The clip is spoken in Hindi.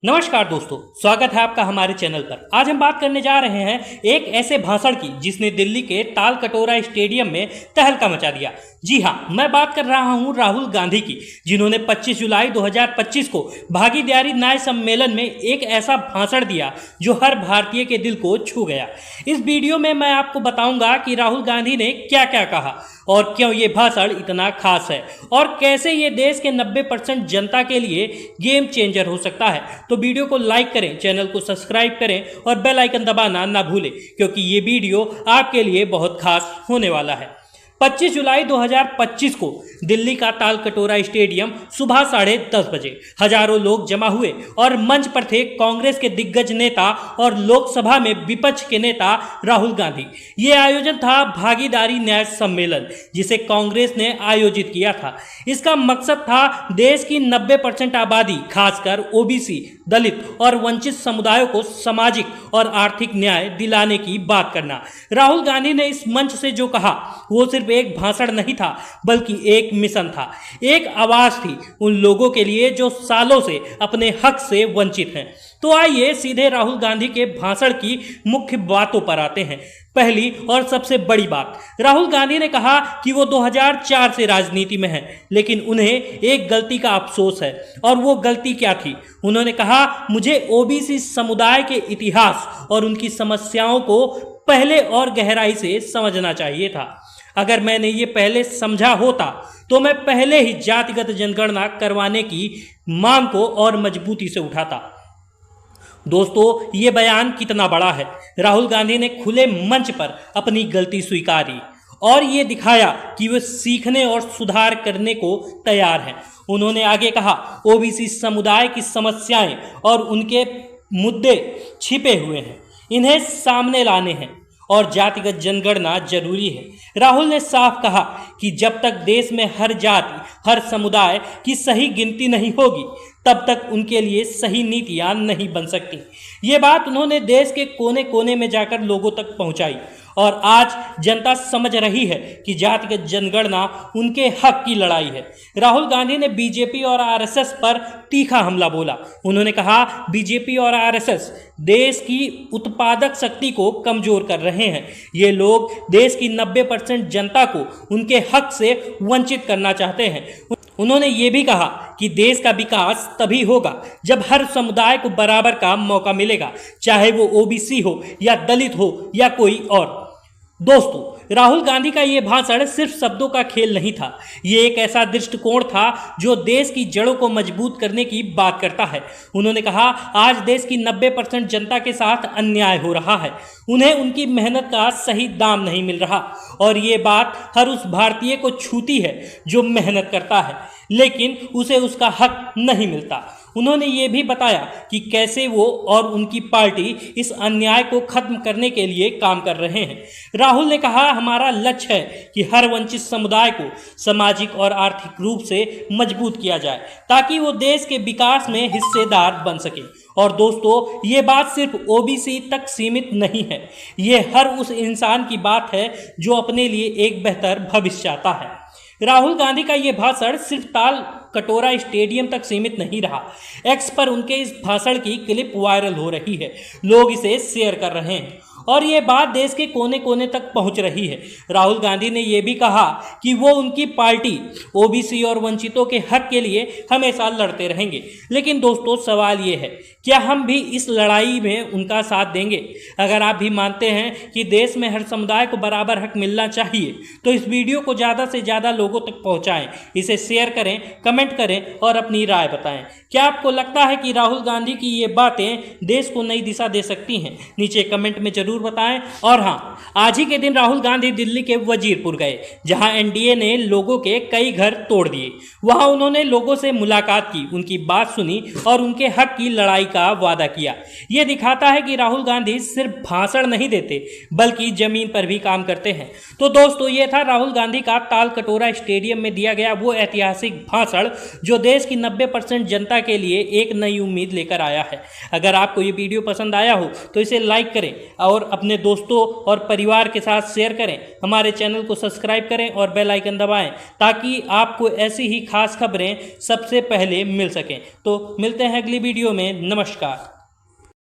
नमस्कार दोस्तों, स्वागत है आपका हमारे चैनल पर। आज हम बात करने जा रहे हैं एक ऐसे भाषण की जिसने दिल्ली के ताल कटोरा स्टेडियम में तहलका मचा दिया। जी हाँ, मैं बात कर रहा हूं राहुल गांधी की, जिन्होंने 25 जुलाई 2025 को भागीदारी न्याय सम्मेलन में एक ऐसा भाषण दिया जो हर भारतीय के दिल को छू गया। इस वीडियो में मैं आपको बताऊंगा कि राहुल गांधी ने क्या क्या कहा और क्यों ये भाषण इतना खास है और कैसे ये देश के 90% जनता के लिए गेम चेंजर हो सकता है। तो वीडियो को लाइक करें, चैनल को सब्सक्राइब करें और बेल आइकन दबाना ना भूलें, क्योंकि ये वीडियो आपके लिए बहुत खास होने वाला है। 25 जुलाई 2025 को दिल्ली का ताल कटोरा स्टेडियम सुबह 10:30 बजे हजारों लोग जमा हुए और मंच पर थे कांग्रेस के दिग्गज नेता और लोकसभा में विपक्ष के नेता राहुल गांधी। ये आयोजन था भागीदारी न्याय सम्मेलन, जिसे कांग्रेस ने आयोजित किया था। इसका मकसद था देश की 90% आबादी, खासकर ओबीसी, दलित और वंचित समुदायों को सामाजिक और आर्थिक न्याय दिलाने की बात करना। राहुल गांधी ने इस मंच से जो कहा वो सिर्फ एक भाषण नहीं था, बल्कि एक मिशन था, एक आवाज थी उन लोगों के लिए जो सालों से अपने हक से वंचित हैं। तो आइए सीधे राहुल गांधी के भाषण की मुख्य बातों पर आते हैं। पहली और सबसे बड़ी बात, राहुल गांधी ने कहा कि वो 2004 से राजनीति में हैं, लेकिन उन्हें एक गलती का अफसोस है। और वो गलती क्या थी? उन्होंने कहा, मुझे ओबीसी समुदाय के इतिहास और उनकी समस्याओं को पहले और गहराई से समझना चाहिए था। अगर मैंने ये पहले समझा होता तो मैं पहले ही जातिगत जनगणना करवाने की मांग को और मजबूती से उठाता। दोस्तों, ये बयान कितना बड़ा है। राहुल गांधी ने खुले मंच पर अपनी गलती स्वीकारी और ये दिखाया कि वे सीखने और सुधार करने को तैयार हैं। उन्होंने आगे कहा, ओबीसी समुदाय की समस्याएं और उनके मुद्दे छिपे हुए हैं, इन्हें सामने लाने हैं और जातिगत जनगणना जरूरी है। राहुल ने साफ कहा कि जब तक देश में हर जाति, हर समुदाय की सही गिनती नहीं होगी, तब तक उनके लिए सही नीतियां नहीं बन सकती। ये बात उन्होंने देश के कोने कोने में जाकर लोगों तक पहुंचाई और आज जनता समझ रही है कि जातिगत जनगणना उनके हक की लड़ाई है। राहुल गांधी ने बीजेपी और आरएसएस पर तीखा हमला बोला। उन्होंने कहा, बीजेपी और आरएसएस देश की उत्पादक शक्ति को कमजोर कर रहे हैं। ये लोग देश की 90% जनता को उनके हक से वंचित करना चाहते हैं। उन्होंने ये भी कहा कि देश का विकास तभी होगा जब हर समुदाय को बराबर का मौका मिलेगा, चाहे वो ओबीसी हो या दलित हो या कोई और। दोस्तों, राहुल गांधी का ये भाषण सिर्फ शब्दों का खेल नहीं था, ये एक ऐसा दृष्टिकोण था जो देश की जड़ों को मजबूत करने की बात करता है। उन्होंने कहा, आज देश की 90% जनता के साथ अन्याय हो रहा है, उन्हें उनकी मेहनत का सही दाम नहीं मिल रहा और ये बात हर उस भारतीय को छूती है जो मेहनत करता है लेकिन उसे उसका हक नहीं मिलता। उन्होंने ये भी बताया कि कैसे वो और उनकी पार्टी इस अन्याय को खत्म करने के लिए काम कर रहे हैं। राहुल ने कहा, हमारा लक्ष्य है कि हर वंचित समुदाय को सामाजिक और आर्थिक रूप से मजबूत किया जाए ताकि वो देश के विकास में हिस्सेदार बन सके। और दोस्तों, ये बात सिर्फ ओबीसी तक सीमित नहीं है, ये हर उस इंसान की बात है जो अपने लिए एक बेहतर भविष्य चाहता है। राहुल गांधी का ये भाषण सिर्फ ताल कटोरा स्टेडियम तक सीमित नहीं रहा। एक्स पर उनके इस भाषण की क्लिप वायरल हो रही है, लोग इसे शेयर कर रहे हैं और ये बात देश के कोने कोने तक पहुंच रही है। राहुल गांधी ने यह भी कहा कि वो उनकी पार्टी ओबीसी और वंचितों के हक के लिए हमेशा लड़ते रहेंगे। लेकिन दोस्तों, सवाल ये है, क्या हम भी इस लड़ाई में उनका साथ देंगे? अगर आप भी मानते हैं कि देश में हर समुदाय को बराबर हक मिलना चाहिए, तो इस वीडियो को ज़्यादा से ज़्यादा लोगों तक पहुँचाएँ, इसे शेयर करें, कमेंट करें और अपनी राय बताएं। क्या आपको लगता है कि राहुल गांधी की ये बातें देश को नई दिशा दे सकती हैं? नीचे कमेंट में जरूर बताएं। और हाँ, आज ही के दिन राहुल गांधी दिल्ली के वजीरपुर गए, जहां एनडीए ने लोगों के कई घर तोड़ दिए। वहां उन्होंने लोगों से मुलाकात की, उनकी बात सुनी और उनके हक की लड़ाई का वादा किया। यह दिखाता है कि राहुल गांधी सिर्फ भाषण नहीं देते, बल्कि जमीन पर भी काम करते हैं। तो दोस्तों, ये था राहुल गांधी का ताल कटोरा स्टेडियम में दिया गया वो ऐतिहासिक भाषण जो देश की 90% जनता के लिए एक नई उम्मीद लेकर आया है। अगर आपको ये वीडियो पसंद आया हो तो इसे लाइक करें और और अपने दोस्तों और परिवार के साथ शेयर करें। हमारे चैनल को सब्सक्राइब करें और बेल आइकन दबाएं ताकि आपको ऐसी ही खास खबरें सबसे पहले मिल सकें। तो मिलते हैं अगली वीडियो में। नमस्कार।